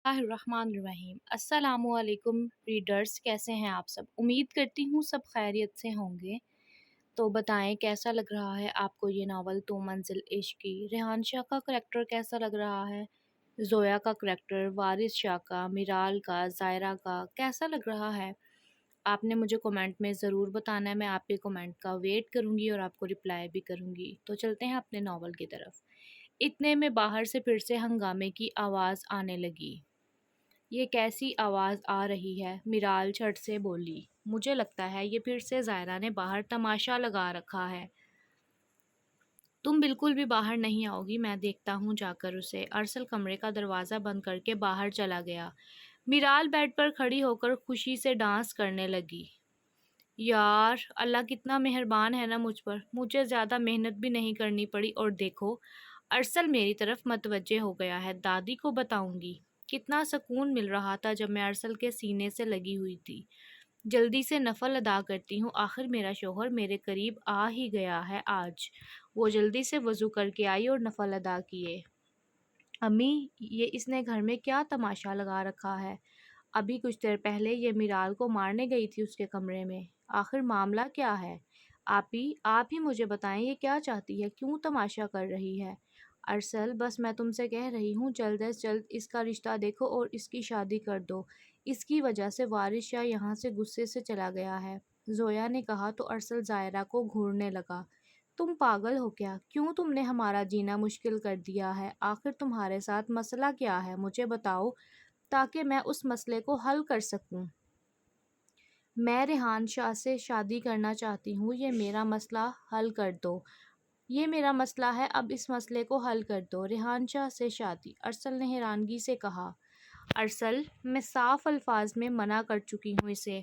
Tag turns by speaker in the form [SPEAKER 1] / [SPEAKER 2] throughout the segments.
[SPEAKER 1] اللہ الرحمن الرحیم۔ السلام علیکم ریڈرز، کیسے ہیں آپ سب؟ امید کرتی ہوں سب خیریت سے ہوں گے۔ تو بتائیں کیسا لگ رہا ہے آپ کو یہ ناول تو منزل عشق کی؟ ریحان شاہ کا کریکٹر کیسا لگ رہا ہے؟ زویا کا کریکٹر، وارث شاہ کا، میرال کا، زائرہ کا کیسا لگ رہا ہے؟ آپ نے مجھے کمنٹ میں ضرور بتانا ہے، میں آپ کے کمنٹ کا ویٹ کروں گی اور آپ کو رپلائی بھی کروں گی۔ تو چلتے ہیں اپنے ناول کی طرف۔ اتنے میں باہر سے پھر سے ہنگامے کی آواز آنے لگی۔ یہ کیسی آواز آ رہی ہے؟ میرال جھٹ سے بولی۔ مجھے لگتا ہے یہ پھر سے زائرہ نے باہر تماشا لگا رکھا ہے۔ تم بالکل بھی باہر نہیں آؤ گی، میں دیکھتا ہوں جا کر اسے۔ ارسل کمرے کا دروازہ بند کر کے باہر چلا گیا۔ میرال بیڈ پر کھڑی ہو کر خوشی سے ڈانس کرنے لگی۔ یار اللہ کتنا مہربان ہے نا مجھ پر، مجھے زیادہ محنت بھی نہیں کرنی پڑی، اور دیکھو ارسل میری طرف متوجہ ہو گیا ہے، دادی کو بتاؤں گی۔ کتنا سکون مل رہا تھا جب میں ارسل کے سینے سے لگی ہوئی تھی۔ جلدی سے نفل ادا کرتی ہوں، آخر میرا شوہر میرے قریب آ ہی گیا ہے آج۔ وہ جلدی سے وضو کر کے آئی اور نفل ادا کیے۔ امی، یہ اس نے گھر میں کیا تماشا لگا رکھا ہے؟ ابھی کچھ دیر پہلے یہ میرال کو مارنے گئی تھی اس کے کمرے میں۔ آخر معاملہ کیا ہے؟ آپ ہی مجھے بتائیں، یہ کیا چاہتی ہے؟ کیوں تماشا کر رہی ہے؟ ارسل، بس میں تم سے کہہ رہی ہوں جلد از جلد اس کا رشتہ دیکھو اور اس کی شادی کر دو۔ اس کی وجہ سے وارث شاہ یہاں سے غصے سے چلا گیا ہے، زویا نے کہا تو ارسل زائرہ کو گھورنے لگا۔ تم پاگل ہو کیا؟ کیوں تم نے ہمارا جینا مشکل کر دیا ہے؟ آخر تمہارے ساتھ مسئلہ کیا ہے؟ مجھے بتاؤ تاکہ میں اس مسئلے کو حل کر سکوں۔ میں ریحان شاہ سے شادی کرنا چاہتی ہوں، یہ میرا مسئلہ حل کر دو۔ یہ میرا مسئلہ ہے، اب اس مسئلے کو حل کر دو۔ ریحان شاہ سے شادی؟ ارسل نے حیرانگی سے کہا۔ ارسل، میں صاف الفاظ میں منع کر چکی ہوں اسے۔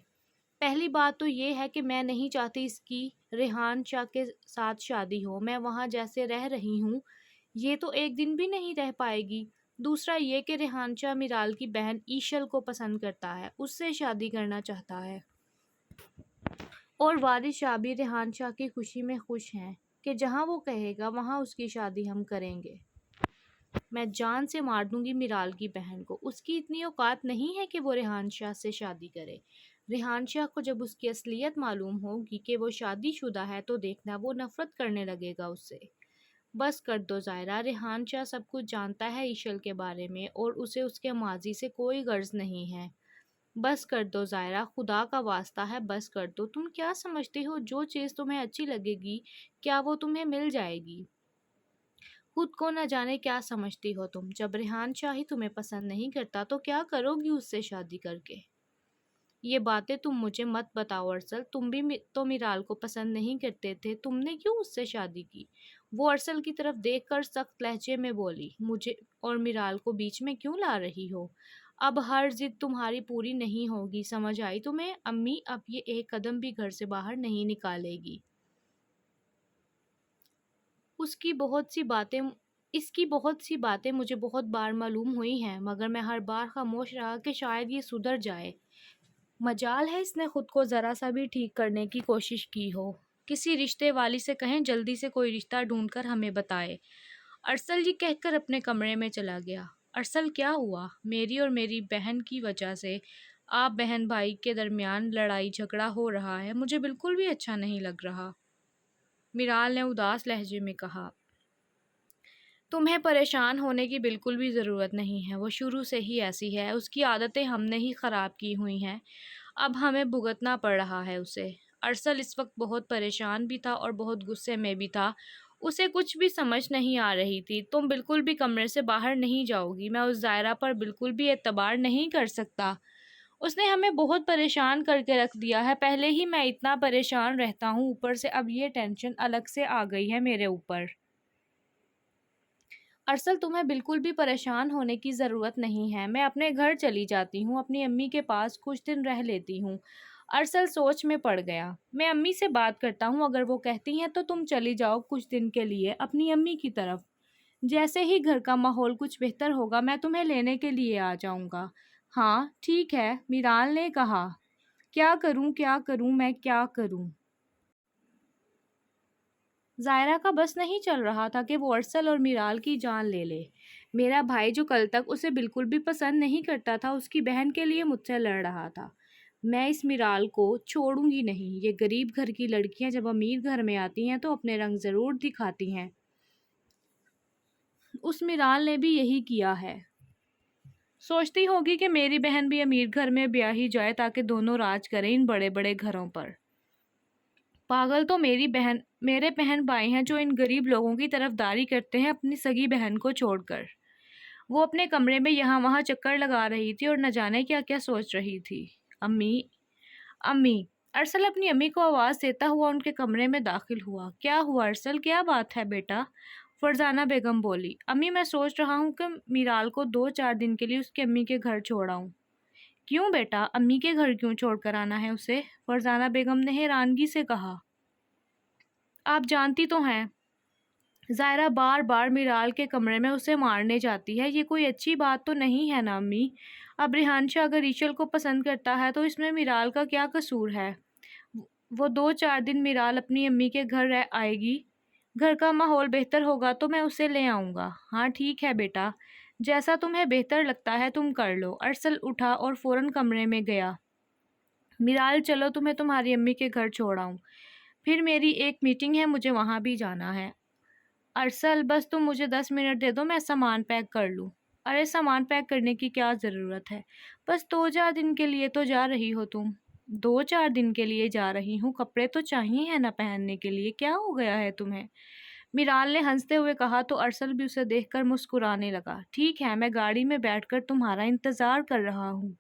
[SPEAKER 1] پہلی بات تو یہ ہے کہ میں نہیں چاہتی اس کی ریحان شاہ کے ساتھ شادی ہو۔ میں وہاں جیسے رہ رہی ہوں یہ تو ایک دن بھی نہیں رہ پائے گی۔ دوسرا یہ کہ ریحان شاہ میرال کی بہن ایشل کو پسند کرتا ہے، اس سے شادی کرنا چاہتا ہے، اور وارث شاہ بھی ریحان شاہ کی خوشی میں خوش ہیں کہ جہاں وہ کہے گا وہاں اس کی شادی ہم کریں گے۔ میں جان سے مار دوں گی میرال کی بہن کو، اس کی اتنی اوقات نہیں ہے کہ وہ ریحان شاہ سے شادی کرے۔ ریحان شاہ کو جب اس کی اصلیت معلوم ہوگی کہ وہ شادی شدہ ہے تو دیکھنا وہ نفرت کرنے لگے گا اس سے۔ بس کر دو زائرہ، ریحان شاہ سب کچھ جانتا ہے ایشل کے بارے میں اور اسے اس کے ماضی سے کوئی غرض نہیں ہے۔ بس کر دو زائرہ، خدا کا واسطہ ہے بس کر دو۔ تم کیا سمجھتے ہو جو چیز تمہیں اچھی لگے گی کیا وہ تمہیں مل جائے گی؟ خود کو نہ جانے کیا سمجھتی ہو تم۔ جب ریحان شاہ ہی تمہیں پسند نہیں کرتا تو کیا کرو گی اس سے شادی کر کے؟ یہ باتیں تم مجھے مت بتاؤ ارسل، تم بھی تو میرال کو پسند نہیں کرتے تھے، تم نے کیوں اس سے شادی کی؟ وہ ارسل کی طرف دیکھ کر سخت لہجے میں بولی۔ مجھے اور میرال کو بیچ میں کیوں لا رہی ہو؟ اب ہر ضد تمہاری پوری نہیں ہوگی، سمجھ آئی تمہیں؟ امی اب یہ ایک قدم بھی گھر سے باہر نہیں نکالے گی۔ اس کی بہت سی باتیں مجھے بہت بار معلوم ہوئی ہیں، مگر میں ہر بار خاموش رہا کہ شاید یہ سدھر جائے۔ مجال ہے اس نے خود کو ذرا سا بھی ٹھیک کرنے کی کوشش کی ہو۔ کسی رشتے والی سے کہیں جلدی سے کوئی رشتہ ڈھونڈ کر ہمیں بتائے۔ ارسل یہ کہہ کر اپنے کمرے میں چلا گیا۔ ارسل، کیا ہوا؟ میری اور میری بہن کی وجہ سے آپ بہن بھائی کے درمیان لڑائی جھگڑا ہو رہا ہے، مجھے بالکل بھی اچھا نہیں لگ رہا۔ میرال نے اداس لہجے میں کہا۔ تمہیں پریشان ہونے کی بالکل بھی ضرورت نہیں ہے، وہ شروع سے ہی ایسی ہے، اس کی عادتیں ہم نے ہی خراب کی ہوئی ہیں، اب ہمیں بھگتنا پڑ رہا ہے اسے۔ ارسل اس وقت بہت پریشان بھی تھا اور بہت غصے میں بھی تھا، اسے کچھ بھی سمجھ نہیں آ رہی تھی۔ تم بالکل بھی کمرے سے باہر نہیں جاؤ گی، میں اس زائرہ پر بالکل بھی اعتبار نہیں کر سکتا، اس نے ہمیں بہت پریشان کر کے رکھ دیا ہے، پہلے ہی میں اتنا پریشان رہتا ہوں، اوپر سے اب یہ ٹینشن الگ سے آ گئی ہے میرے اوپر۔ ارسل، تمہیں بالکل بھی پریشان ہونے کی ضرورت نہیں ہے، میں اپنے گھر چلی جاتی ہوں، اپنی امی کے پاس کچھ دن رہ لیتی ہوں۔ ارسل سوچ میں پڑ گیا۔ میں امی سے بات کرتا ہوں، اگر وہ کہتی ہیں تو تم چلی جاؤ کچھ دن کے لیے اپنی امی کی طرف، جیسے ہی گھر کا ماحول کچھ بہتر ہوگا میں تمہیں لینے کے لیے آ جاؤں گا۔ ہاں ٹھیک ہے، میرال نے کہا۔ کیا کروں میں کیا کروں؟ زائرہ کا بس نہیں چل رہا تھا کہ وہ ارسل اور میرال کی جان لے لے۔ میرا بھائی جو کل تک اسے بالکل بھی پسند نہیں کرتا تھا، اس کی بہن کے لیے مجھ سے لڑ رہا تھا۔ میں اس میرال کو چھوڑوں گی نہیں۔ یہ غریب گھر کی لڑکیاں جب امیر گھر میں آتی ہیں تو اپنے رنگ ضرور دکھاتی ہیں۔ اس میرال نے بھی یہی کیا ہے۔ سوچتی ہوگی کہ میری بہن بھی امیر گھر میں بیاہی جائے تاکہ دونوں راج کریں ان بڑے بڑے گھروں پر۔ پاگل تو میرے بہن بھائی ہیں جو ان غریب لوگوں کی طرفداری کرتے ہیں اپنی سگی بہن کو چھوڑ کر۔ وہ اپنے کمرے میں یہاں وہاں چکر لگا رہی تھی اور نہ جانے کیا کیا سوچ رہی تھی۔ امی، امی، ارسل اپنی امی کو آواز دیتا ہوا ان کے کمرے میں داخل ہوا۔ کیا ہوا ارسل، کیا بات ہے بیٹا؟ فرزانہ بیگم بولی۔ امی، میں سوچ رہا ہوں کہ میرال کو 2-4 دن کے لیے اس کی امی کے گھر چھوڑ آؤں۔ کیوں بیٹا، امی کے گھر کیوں چھوڑ کر آنا ہے اسے؟ فرزانہ بیگم نے حیرانگی سے کہا۔ آپ جانتی تو ہیں زائرہ بار بار میرال کے کمرے میں اسے مارنے جاتی ہے، یہ کوئی اچھی بات تو نہیں ہے نا امی؟ اب ریحان شاہ اگر ایشل کو پسند کرتا ہے تو اس میں میرال کا کیا قصور ہے؟ وہ 2-4 دن میرال اپنی امی کے گھر آئے گی، گھر کا ماحول بہتر ہوگا تو میں اسے لے آؤں گا۔ ہاں ٹھیک ہے بیٹا، جیسا تمہیں بہتر لگتا ہے تم کر لو۔ ارسل اٹھا اور فوراً کمرے میں گیا۔ میرال چلو تمہیں تمہاری امی کے گھر چھوڑ آؤں، پھر میری ایک میٹنگ ہے، مجھے وہاں بھی جانا ہے۔ ارسل بس تم مجھے 10 منٹ دے دو، میں سامان پیک کر لوں۔ ارے سامان پیک کرنے کی کیا ضرورت ہے، بس 2-4 دن کے لیے تو جا رہی ہو تم۔ 2-4 دن کے لیے جا رہی ہوں، کپڑے تو چاہیے ہیں نا پہننے کے لیے، کیا ہو گیا ہے تمہیں؟ میرال نے ہنستے ہوئے کہا تو ارسل بھی اسے دیکھ کر مسکرانے لگا۔ ٹھیک ہے، میں گاڑی میں بیٹھ کر تمہارا انتظار کر رہا ہوں۔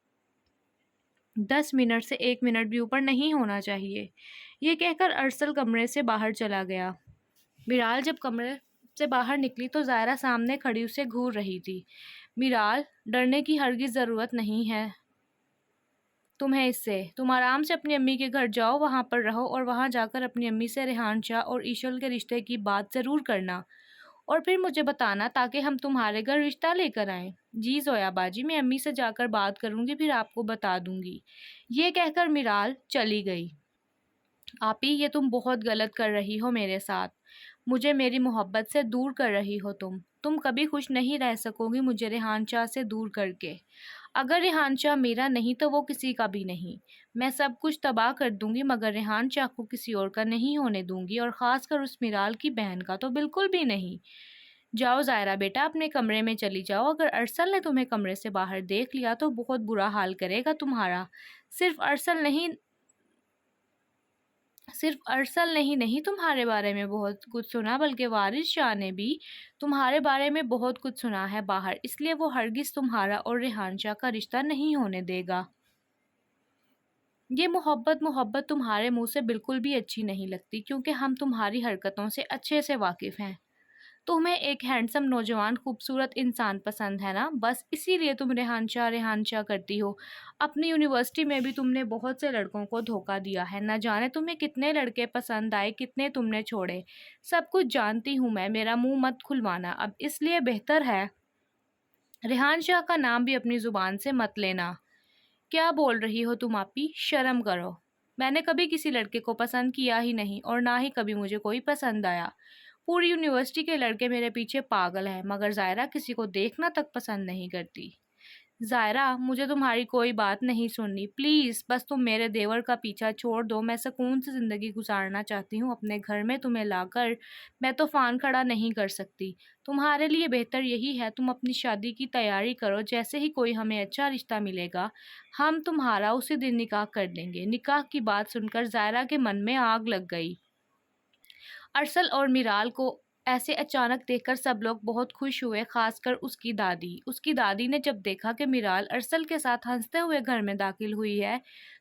[SPEAKER 1] 10 منٹ سے 1 منٹ بھی اوپر نہیں ہونا چاہیے۔ یہ کہہ کر ارسل کمرے سے باہر چلا گیا۔ میرال جب کمرے سے باہر نکلی تو زائرہ سامنے کھڑی اسے گھور رہی تھی۔ میرال، ڈرنے کی ہرگز ضرورت نہیں ہے تمہیں اس سے۔ تم آرام سے اپنی امی کے گھر جاؤ، وہاں پر رہو اور وہاں جا کر اپنی امی سے ریحان شاہ اور ایشل کے رشتے کی بات ضرور کرنا اور پھر مجھے بتانا تاکہ ہم تمہارے گھر رشتہ لے کر آئیں۔ جی زویا باجی، میں امی سے جا کر بات کروں گی، پھر آپ کو بتا دوں گی۔ یہ کہہ کر میرال چلی گئی۔ آپی، یہ تم بہت غلط کر رہی ہو میرے ساتھ، مجھے میری محبت سے دور کر رہی ہو تم کبھی خوش نہیں رہ سکو گی مجھے ریحان شاہ سے دور کر کے۔ اگر ریحان شاہ میرا نہیں تو وہ کسی کا بھی نہیں۔ میں سب کچھ تباہ کر دوں گی مگر ریحان شاہ کو کسی اور کا نہیں ہونے دوں گی، اور خاص کر اس میرال کی بہن کا تو بالکل بھی نہیں۔ جاؤ زائرہ بیٹا، اپنے کمرے میں چلی جاؤ، اگر ارسل نے تمہیں کمرے سے باہر دیکھ لیا تو بہت برا حال کرے گا تمہارا۔ صرف ارسل نہیں تمہارے بارے میں بہت کچھ سنا، بلکہ وارث شاہ نے بھی تمہارے بارے میں بہت کچھ سنا ہے باہر، اس لیے وہ ہرگز تمہارا اور ریحان شاہ کا رشتہ نہیں ہونے دے گا۔ یہ محبت تمہارے منہ سے بالکل بھی اچھی نہیں لگتی، کیونکہ ہم تمہاری حرکتوں سے اچھے سے واقف ہیں۔ تمہیں ایک ہینڈسم نوجوان خوبصورت انسان پسند ہے نا، بس اسی لیے تم ریحان شاہ کرتی ہو۔ اپنی یونیورسٹی میں بھی تم نے بہت سے لڑکوں کو دھوکہ دیا ہے، نہ جانے تمہیں کتنے لڑکے پسند آئے، کتنے تم نے چھوڑے۔ سب کچھ جانتی ہوں میں، میرا منہ مت کھلوانا اب، اس لیے بہتر ہے ریحان شاہ کا نام بھی اپنی زبان سے مت لینا۔ کیا بول رہی ہو تم آپی، شرم کرو۔ میں نے کبھی کسی لڑکے کو پسند کیا ہی نہیں، اور نہ ہی کبھی مجھے کوئی پسند آیا۔ پوری یونیورسٹی کے لڑکے میرے پیچھے پاگل ہیں، مگر زائرہ کسی کو دیکھنا تک پسند نہیں کرتی۔ زائرہ، مجھے تمہاری کوئی بات نہیں سننی، پلیز بس تم میرے دیور کا پیچھا چھوڑ دو، میں سکون سے زندگی گزارنا چاہتی ہوں اپنے گھر میں، تمہیں لا کر میں طوفان کھڑا نہیں کر سکتی۔ تمہارے لیے بہتر یہی ہے تم اپنی شادی کی تیاری کرو، جیسے ہی کوئی ہمیں اچھا رشتہ ملے گا ہم تمہارا اسی دن نکاح کر دیں گے۔ نکاح کی بات سن کر زائرہ کے من میں آگ لگ گئی۔ ارسل اور میرال کو ایسے اچانک دیکھ کر سب لوگ بہت خوش ہوئے، خاص کر اس کی دادی۔ اس کی دادی نے جب دیکھا کہ میرال ارسل کے ساتھ ہنستے ہوئے گھر میں داخل ہوئی ہے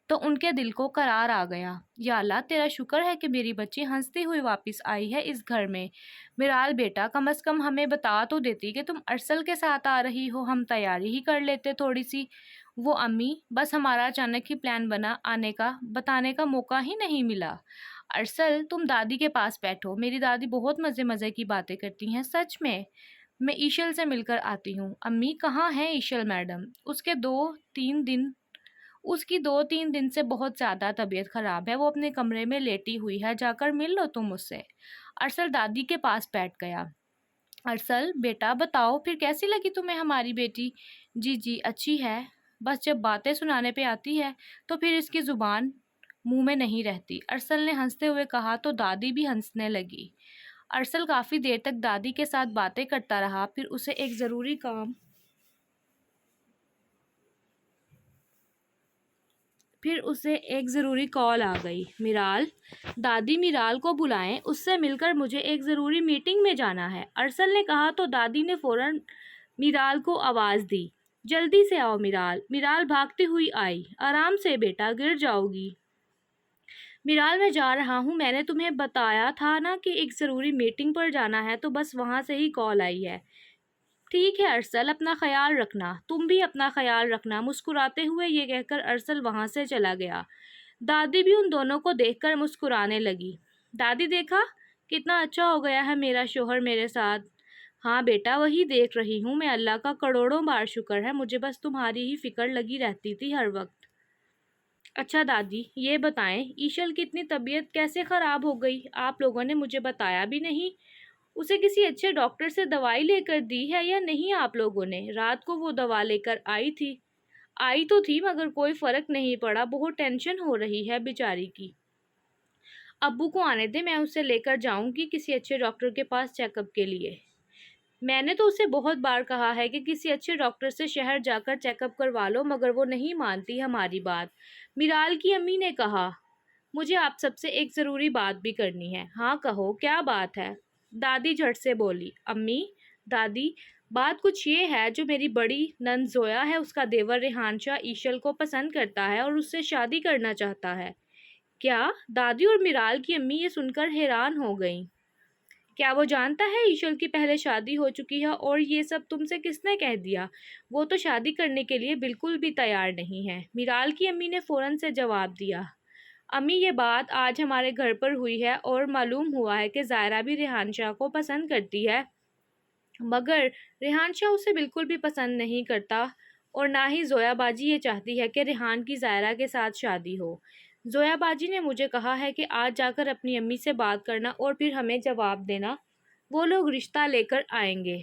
[SPEAKER 1] تو ان کے دل کو قرار آ گیا۔ یا اللہ، تیرا شکر ہے کہ میری بچی ہنستی ہوئی واپس آئی ہے اس گھر میں۔ میرال بیٹا، کم از کم ہمیں بتا تو دیتی کہ تم ارسل کے ساتھ آ رہی ہو، ہم تیاری ہی کر لیتے تھوڑی سی۔ وہ امی، بس ہمارا اچانک ہی پلان بنا، آنے کا بتانے کا موقع ہی نہیں ملا۔ ارسل، تم دادی کے پاس بیٹھو، میری دادی بہت مزے کی باتیں کرتی ہیں، سچ میں ایشل سے مل کر آتی ہوں۔ امی، کہاں ہیں ایشل میڈم؟ اس کی 2-3 دن سے بہت زیادہ طبیعت خراب ہے، وہ اپنے کمرے میں لیٹی ہوئی ہے، جا کر مل لو تم اس سے۔ ارسل دادی کے پاس بیٹھ گیا۔ ارسل بیٹا بتاؤ پھر کیسی لگی تمہیں ہماری بیٹی؟ جی جی اچھی ہے، بس جب باتیں سنانے پہ آتی ہے تو پھر اس کی زبان منہ میں نہیں رہتی، ارسل نے ہنستے ہوئے کہا تو دادی بھی ہنسنے لگی۔ ارسل کافی دیر تک دادی کے ساتھ باتیں کرتا رہا، پھر اسے ایک ضروری کال آ گئی۔ میرال، دادی میرال کو بلائیں، اس سے مل کر مجھے ایک ضروری میٹنگ میں جانا ہے، ارسل نے کہا تو دادی نے فوراً میرال کو آواز دی۔ جلدی سے آؤ میرال۔ میرال بھاگتی ہوئی آئی۔ آرام سے بیٹا، گر جاؤ گی۔ میرال میں جا رہا ہوں، میں نے تمہیں بتایا تھا نا کہ ایک ضروری میٹنگ پر جانا ہے، تو بس وہاں سے ہی کال آئی ہے۔ ٹھیک ہے ارسل، اپنا خیال رکھنا، تم بھی اپنا خیال رکھنا، مسکراتے ہوئے یہ کہہ کر ارسل وہاں سے چلا گیا۔ دادی بھی ان دونوں کو دیکھ کر مسکرانے لگی۔ دادی دیکھا کتنا اچھا ہو گیا ہے میرا شوہر میرے ساتھ۔ ہاں بیٹا وہی دیکھ رہی ہوں میں، اللہ کا کروڑوں بار شکر ہے، مجھے بس تمہاری ہی فکر لگی رہتی تھی ہر وقت۔ اچھا دادی یہ بتائیں ایشل کی اتنی طبیعت کیسے خراب ہو گئی؟ آپ لوگوں نے مجھے بتایا بھی نہیں۔ اسے کسی اچھے ڈاکٹر سے دوائی لے کر دی ہے یا نہیں آپ لوگوں نے؟ رات کو وہ دوا لے کر آئی تو تھی مگر کوئی فرق نہیں پڑا، بہت ٹینشن ہو رہی ہے بیچاری کی۔ ابو کو آنے دے، میں اسے لے کر جاؤں گی کسی اچھے ڈاکٹر کے پاس چیک اپ کے لیے۔ میں نے تو اسے بہت بار کہا ہے کہ کسی اچھے ڈاکٹر سے شہر جا کر چیک اپ کروا لو، مگر وہ نہیں مانتی ہماری بات۔ میرال کی امی نے کہا مجھے آپ سب سے ایک ضروری بات بھی کرنی ہے۔ ہاں کہو، کیا بات ہے؟ دادی جھٹ سے بولی۔ امی، دادی، بات کچھ یہ ہے، جو میری بڑی نند زویا ہے اس کا دیور ریحان شاہ ایشل کو پسند کرتا ہے اور اس سے شادی کرنا چاہتا ہے۔ کیا؟ دادی اور میرال کی امی یہ سن کر حیران ہو گئیں۔ کیا وہ جانتا ہے ایشل کی پہلے شادی ہو چکی ہے اور یہ سب تم سے کس نے کہہ دیا؟ وہ تو شادی کرنے کے لیے بالکل بھی تیار نہیں ہے، میرال کی امی نے فوراً سے جواب دیا۔ امی یہ بات آج ہمارے گھر پر ہوئی ہے اور معلوم ہوا ہے کہ زائرہ بھی ریحان شاہ کو پسند کرتی ہے، مگر ریحان شاہ اسے بالکل بھی پسند نہیں کرتا اور نہ ہی زویا باجی یہ چاہتی ہے کہ ریحان کی زائرہ کے ساتھ شادی ہو۔ زویا باجی نے مجھے کہا ہے کہ آج جا کر اپنی امی سے بات کرنا اور پھر ہمیں جواب دینا، وہ لوگ رشتہ لے کر آئیں گے۔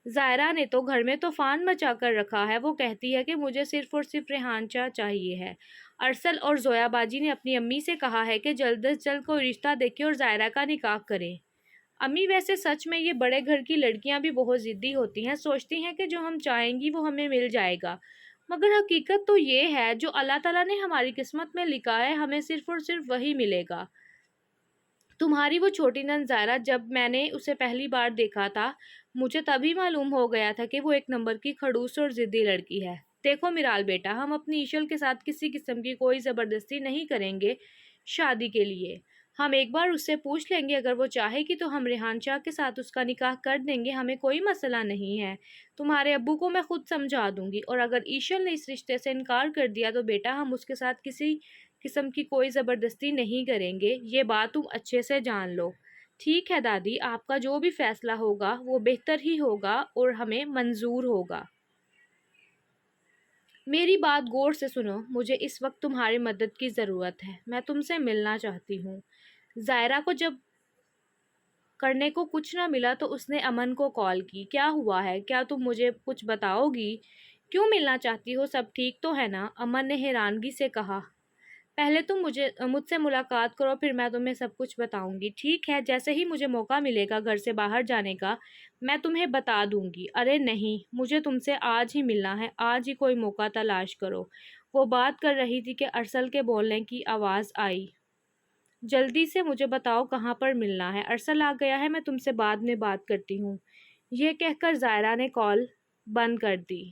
[SPEAKER 1] زائرہ نے تو گھر میں طوفان مچا کر رکھا ہے، وہ کہتی ہے کہ مجھے صرف اور صرف ریحان شاہ چاہیے ہے۔ ارسل اور زویا باجی نے اپنی امی سے کہا ہے کہ جلد از جلد کوئی رشتہ دیکھیں اور زائرہ کا نکاح کریں۔ امی ویسے سچ میں یہ بڑے گھر کی لڑکیاں بھی بہت ضدی ہوتی ہیں، سوچتی ہیں کہ جو ہم چاہیں گی وہ ہمیں مل جائے گا، مگر حقیقت تو یہ ہے جو اللہ تعالیٰ نے ہماری قسمت میں لکھا ہے ہمیں صرف اور صرف وہی ملے گا۔ تمہاری وہ چھوٹی نند زائرہ، جب میں نے اسے پہلی بار دیکھا تھا مجھے تبھی معلوم ہو گیا تھا کہ وہ ایک نمبر کی کھڑوس اور ضدی لڑکی ہے۔ دیکھو میرال بیٹا، ہم اپنی ایشل کے ساتھ کسی قسم کی کوئی زبردستی نہیں کریں گے شادی کے لیے، ہم ایک بار اس سے پوچھ لیں گے، اگر وہ چاہے گی تو ہم ریحان شاہ کے ساتھ اس کا نکاح کر دیں گے، ہمیں کوئی مسئلہ نہیں ہے۔ تمہارے ابو کو میں خود سمجھا دوں گی، اور اگر ایشل نے اس رشتے سے انکار کر دیا تو بیٹا ہم اس کے ساتھ کسی قسم کی کوئی زبردستی نہیں کریں گے، یہ بات تم اچھے سے جان لو۔ ٹھیک ہے دادی، آپ کا جو بھی فیصلہ ہوگا وہ بہتر ہی ہوگا اور ہمیں منظور ہوگا۔ میری بات غور سے سنو، مجھے اس وقت تمہاری مدد کی ضرورت ہے، میں تم سے ملنا چاہتی ہوں۔ زائرہ کو جب کرنے کو کچھ نہ ملا تو اس نے امن کو کال کی۔ کیا ہوا ہے؟ کیا تم مجھے کچھ بتاؤ گی؟ کیوں ملنا چاہتی ہو؟ سب ٹھیک تو ہے نا؟ امن نے حیرانگی سے کہا۔ پہلے تم مجھ سے ملاقات کرو، پھر میں تمہیں سب کچھ بتاؤں گی۔ ٹھیک ہے، جیسے ہی مجھے موقع ملے گا گھر سے باہر جانے کا میں تمہیں بتا دوں گی۔ ارے نہیں، مجھے تم سے آج ہی ملنا ہے، آج ہی کوئی موقع تلاش کرو۔ وہ بات کر رہی تھی کہ ارسل کے بولنے کی آواز آئی۔ جلدی سے مجھے بتاؤ کہاں پر ملنا ہے، ارسل آ گیا ہے، میں تم سے بعد میں بات کرتی ہوں۔ یہ کہہ کر زائرہ نے کال بند کر دی۔